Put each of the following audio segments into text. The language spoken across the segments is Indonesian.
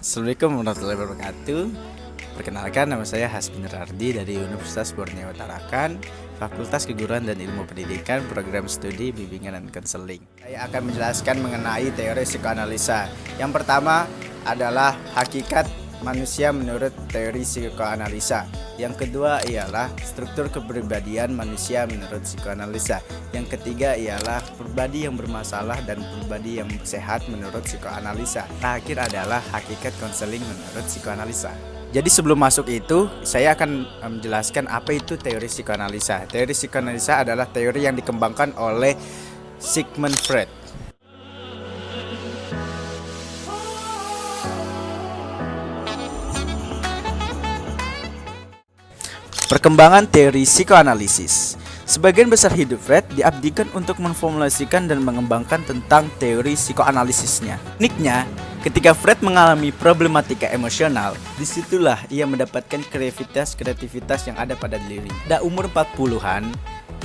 Assalamualaikum warahmatullahi wabarakatuh. Perkenalkan, nama saya Hasbin Rardi dari Universitas Borneo Tarakan, Fakultas Keguruan dan Ilmu Pendidikan, Program Studi Bimbingan dan Konseling. Saya akan menjelaskan mengenai teori psikoanalisa. Yang pertama adalah hakikat manusia menurut teori psikoanalisa. Yang kedua ialah struktur kepribadian manusia menurut psikoanalisa. Yang ketiga ialah pribadi yang bermasalah dan pribadi yang sehat menurut psikoanalisa. Terakhir adalah hakikat konseling menurut psikoanalisa. Jadi sebelum masuk itu, saya akan menjelaskan apa itu teori psikoanalisa. Teori psikoanalisa adalah teori yang dikembangkan oleh Sigmund Freud. Perkembangan teori psikoanalisis. Sebagian besar hidup Freud diabdikan untuk memformulasikan dan mengembangkan tentang teori psikoanalisisnya. Uniknya, ketika Freud mengalami problematika emosional, disitulah ia mendapatkan kreativitas yang ada pada dirinya. Pada umur 40-an,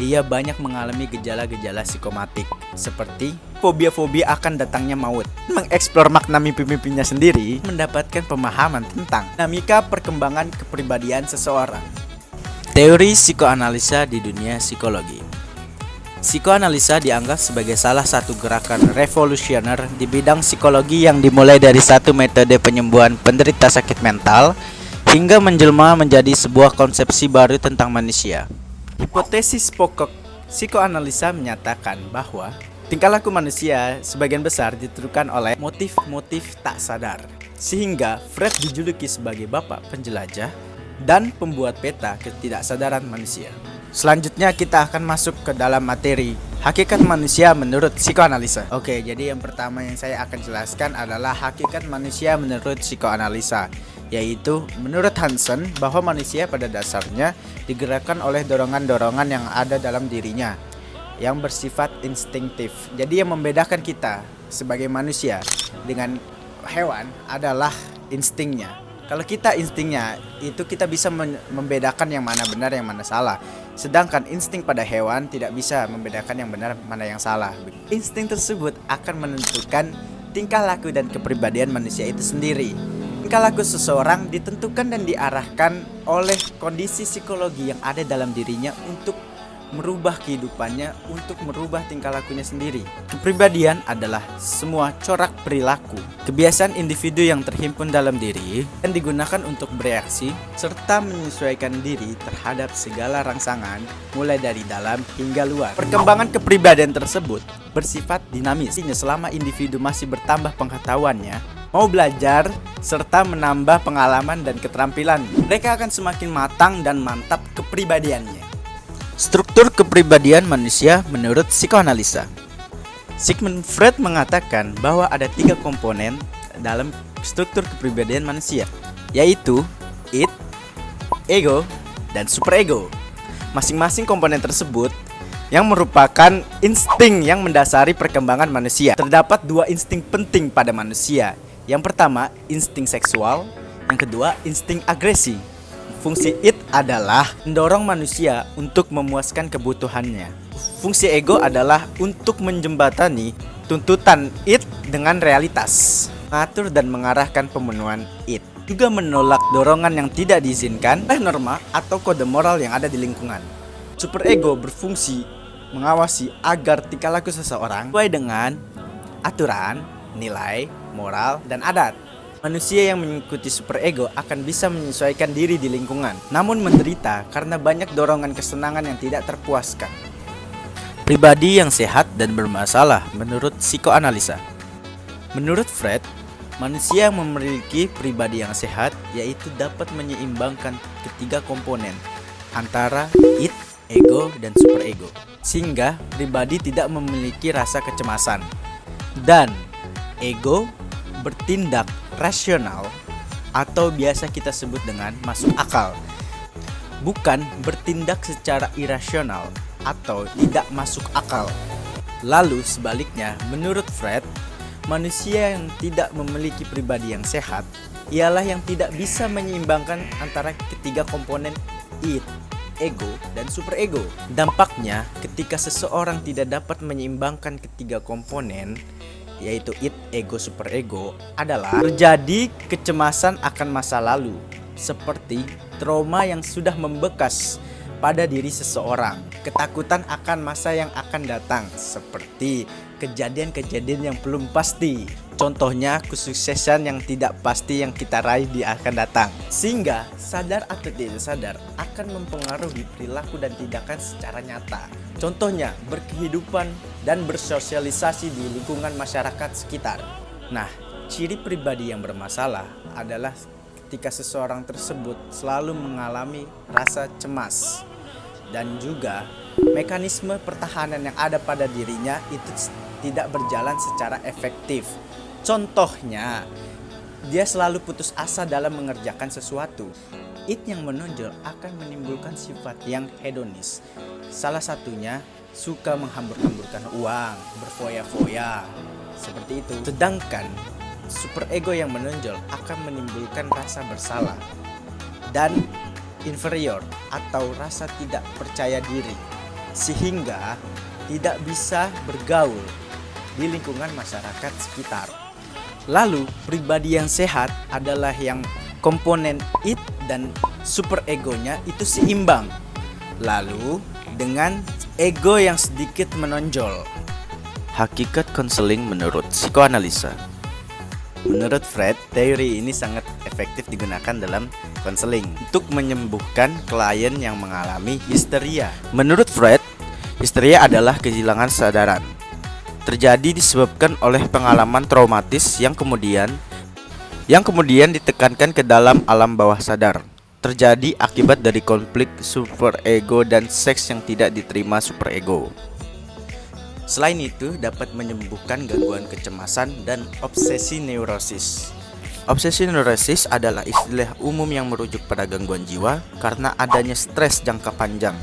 ia banyak mengalami gejala-gejala psikomatik, seperti fobia-fobia akan datangnya maut. Mengeksplor makna mimpi-mimpinya sendiri, mendapatkan pemahaman tentang dinamika perkembangan kepribadian seseorang. Teori psikoanalisa di dunia psikologi. Psikoanalisa dianggap sebagai salah satu gerakan revolusioner di bidang psikologi yang dimulai dari satu metode penyembuhan penderita sakit mental hingga menjelma menjadi sebuah konsepsi baru tentang manusia. Hipotesis pokok psikoanalisa menyatakan bahwa tingkah laku manusia sebagian besar ditentukan oleh motif-motif tak sadar, sehingga Freud dijuluki sebagai bapak penjelajah dan pembuat peta ketidaksadaran manusia. Selanjutnya kita akan masuk ke dalam materi hakikat manusia menurut psikoanalisa. Oke, jadi yang pertama yang saya akan jelaskan adalah hakikat manusia menurut psikoanalisa, yaitu menurut Hansen bahwa manusia pada dasarnya digerakkan oleh dorongan-dorongan yang ada dalam dirinya yang bersifat instinktif. Jadi yang membedakan kita sebagai manusia dengan hewan adalah instingnya. Kalau kita instingnya itu kita bisa membedakan yang mana benar yang mana salah. Sedangkan insting pada hewan tidak bisa membedakan yang benar mana yang salah. Insting tersebut akan menentukan tingkah laku dan kepribadian manusia itu sendiri. Tingkah laku seseorang ditentukan dan diarahkan oleh kondisi psikologi yang ada dalam dirinya untuk merubah kehidupannya, untuk merubah tingkah lakunya sendiri. Kepribadian adalah semua corak perilaku, kebiasaan individu yang terhimpun dalam diri dan digunakan untuk bereaksi serta menyesuaikan diri terhadap segala rangsangan mulai dari dalam hingga luar. Perkembangan kepribadian tersebut bersifat dinamis. Selama individu masih bertambah pengetahuannya, mau belajar serta menambah pengalaman dan keterampilan, mereka akan semakin matang dan mantap kepribadiannya. Struktur kepribadian manusia menurut psikoanalisa. Sigmund Freud mengatakan bahwa ada 3 komponen dalam struktur kepribadian manusia, yaitu id, ego, dan superego. Masing-masing komponen tersebut yang merupakan insting yang mendasari perkembangan manusia. Terdapat 2 insting penting pada manusia. Yang pertama, insting seksual. Yang kedua, insting agresi. Fungsi id adalah mendorong manusia untuk memuaskan kebutuhannya. Fungsi ego adalah untuk menjembatani tuntutan id dengan realitas, mengatur dan mengarahkan pemenuhan id. Juga menolak dorongan yang tidak diizinkan oleh norma atau kode moral yang ada di lingkungan. Superego berfungsi mengawasi agar tingkah laku seseorang sesuai dengan aturan, nilai, moral, dan adat. Manusia yang mengikuti superego akan bisa menyesuaikan diri di lingkungan, namun menderita karena banyak dorongan kesenangan yang tidak terpuaskan. Pribadi yang sehat dan bermasalah menurut psikoanalisa. Menurut Freud, manusia yang memiliki pribadi yang sehat yaitu dapat menyeimbangkan ketiga komponen antara id, ego, dan superego, sehingga pribadi tidak memiliki rasa kecemasan dan ego bertindak rasional atau biasa kita sebut dengan masuk akal, bukan bertindak secara irasional atau tidak masuk akal. Lalu sebaliknya, menurut Freud, manusia yang tidak memiliki pribadi yang sehat ialah yang tidak bisa menyeimbangkan antara ketiga komponen id, ego, dan superego. Dampaknya, ketika seseorang tidak dapat menyeimbangkan ketiga komponen, yaitu id, ego, superego, adalah terjadi kecemasan akan masa lalu, seperti trauma yang sudah membekas pada diri seseorang, ketakutan akan masa yang akan datang, seperti kejadian-kejadian yang belum pasti. Contohnya kesuksesan yang tidak pasti yang kita raih di akan datang. Sehingga sadar atau tidak sadar akan mempengaruhi perilaku dan tindakan secara nyata. Contohnya berkehidupan dan bersosialisasi di lingkungan masyarakat sekitar. Nah, ciri pribadi yang bermasalah adalah ketika seseorang tersebut selalu mengalami rasa cemas, dan juga mekanisme pertahanan yang ada pada dirinya itu tidak berjalan secara efektif. Contohnya, dia selalu putus asa dalam mengerjakan sesuatu. Id yang menonjol akan menimbulkan sifat yang hedonis. Salah satunya suka menghambur-hamburkan uang, berfoya-foya, seperti itu. Sedangkan superego yang menonjol akan menimbulkan rasa bersalah dan inferior atau rasa tidak percaya diri, sehingga tidak bisa bergaul di lingkungan masyarakat sekitar. Lalu pribadi yang sehat adalah yang komponen id dan superegonya itu seimbang, lalu dengan ego yang sedikit menonjol. Hakikat konseling menurut psikoanalisa. Menurut Freud, teori ini sangat efektif digunakan dalam konseling untuk menyembuhkan klien yang mengalami histeria. Menurut Freud, histeria adalah kehilangan kesadaran. Terjadi disebabkan oleh pengalaman traumatis yang kemudian ditekankan ke dalam alam bawah sadar. Terjadi akibat dari konflik superego dan seks yang tidak diterima superego. Selain itu, dapat menyembuhkan gangguan kecemasan dan obsesi neurosis. Obsesi neurosis adalah istilah umum yang merujuk pada gangguan jiwa karena adanya stres jangka panjang,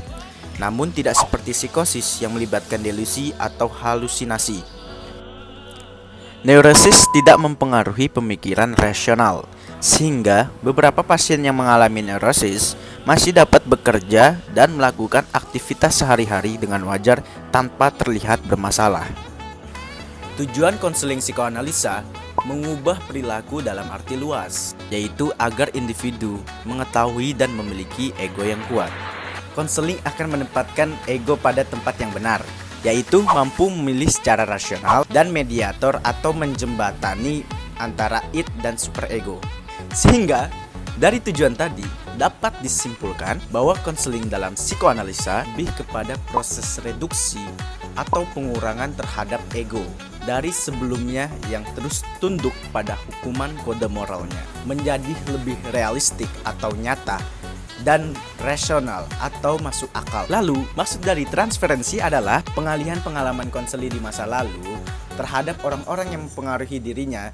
namun tidak seperti psikosis yang melibatkan delusi atau halusinasi. Neurosis tidak mempengaruhi pemikiran rasional, sehingga beberapa pasien yang mengalami neurosis masih dapat bekerja dan melakukan aktivitas sehari-hari dengan wajar tanpa terlihat bermasalah. Tujuan konseling psikoanalisa mengubah perilaku dalam arti luas, yaitu agar individu mengetahui dan memiliki ego yang kuat. Konseling akan menempatkan ego pada tempat yang benar, yaitu mampu memilih secara rasional dan mediator atau menjembatani antara id dan superego. Sehingga dari tujuan tadi dapat disimpulkan bahwa konseling dalam psikoanalisa lebih kepada proses reduksi atau pengurangan terhadap ego dari sebelumnya yang terus tunduk pada hukuman kode moralnya menjadi lebih realistik atau nyata dan rasional atau masuk akal. Lalu, maksud dari transferensi adalah pengalihan pengalaman konseli di masa lalu terhadap orang-orang yang mempengaruhi dirinya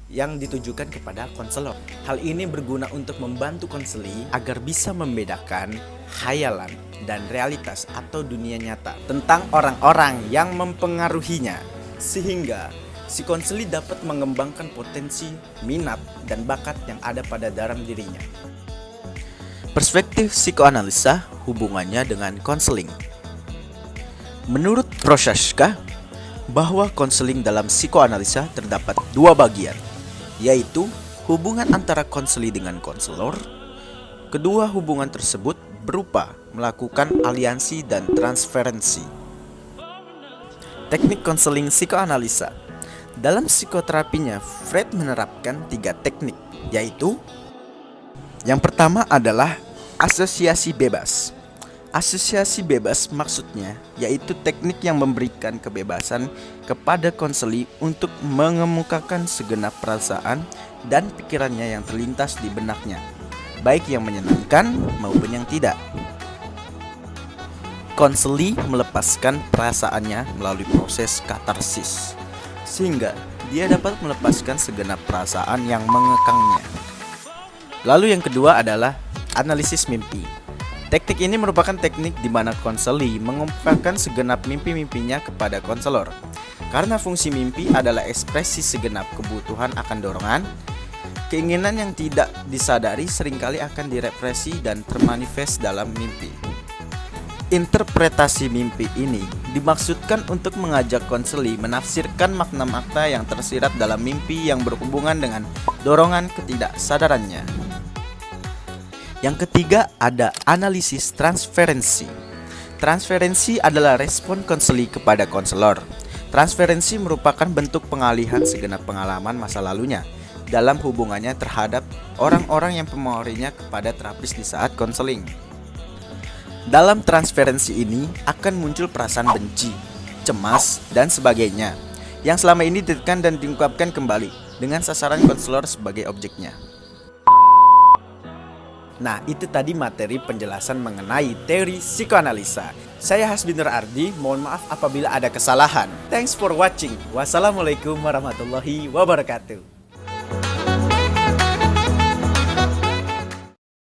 yang ditujukan kepada konselor. Hal ini berguna untuk membantu konseli agar bisa membedakan khayalan dan realitas atau dunia nyata tentang orang-orang yang mempengaruhinya, sehingga si konseli dapat mengembangkan potensi, minat, dan bakat yang ada pada dalam dirinya. Perspektif psikoanalisa hubungannya dengan konseling. Menurut Prochaska, bahwa konseling dalam psikoanalisa terdapat dua bagian, yaitu hubungan antara konseli dengan konselor. Kedua hubungan tersebut berupa melakukan aliansi dan transferensi. Teknik konseling psikoanalisa. Dalam psikoterapinya, Freud menerapkan 3 teknik, yaitu yang pertama adalah asosiasi bebas. Asosiasi bebas maksudnya yaitu teknik yang memberikan kebebasan kepada konseli untuk mengemukakan segenap perasaan dan pikirannya yang terlintas di benaknya, baik yang menyenangkan maupun yang tidak. Konseli melepaskan perasaannya melalui proses katarsis, sehingga dia dapat melepaskan segenap perasaan yang mengekangnya. Lalu yang kedua adalah analisis mimpi. Teknik ini merupakan teknik di mana konseli mengemukakan segenap mimpi-mimpinya kepada konselor. Karena fungsi mimpi adalah ekspresi segenap kebutuhan akan dorongan, keinginan yang tidak disadari seringkali akan direpresi dan termanifest dalam mimpi. Interpretasi mimpi ini dimaksudkan untuk mengajak konseli menafsirkan makna-makna yang tersirat dalam mimpi yang berhubungan dengan dorongan ketidaksadarannya. Yang ketiga ada analisis transferensi. Transferensi adalah respon konseli kepada konselor. Transferensi merupakan bentuk pengalihan segenap pengalaman masa lalunya dalam hubungannya terhadap orang-orang yang memorinya kepada terapis di saat konseling. Dalam transferensi ini akan muncul perasaan benci, cemas, dan sebagainya yang selama ini ditekan dan diungkapkan kembali dengan sasaran konselor sebagai objeknya. Nah, itu tadi materi penjelasan mengenai teori psikoanalisa. Saya Hasbinur Ardi, mohon maaf apabila ada kesalahan. Thanks for watching. Wassalamualaikum warahmatullahi wabarakatuh.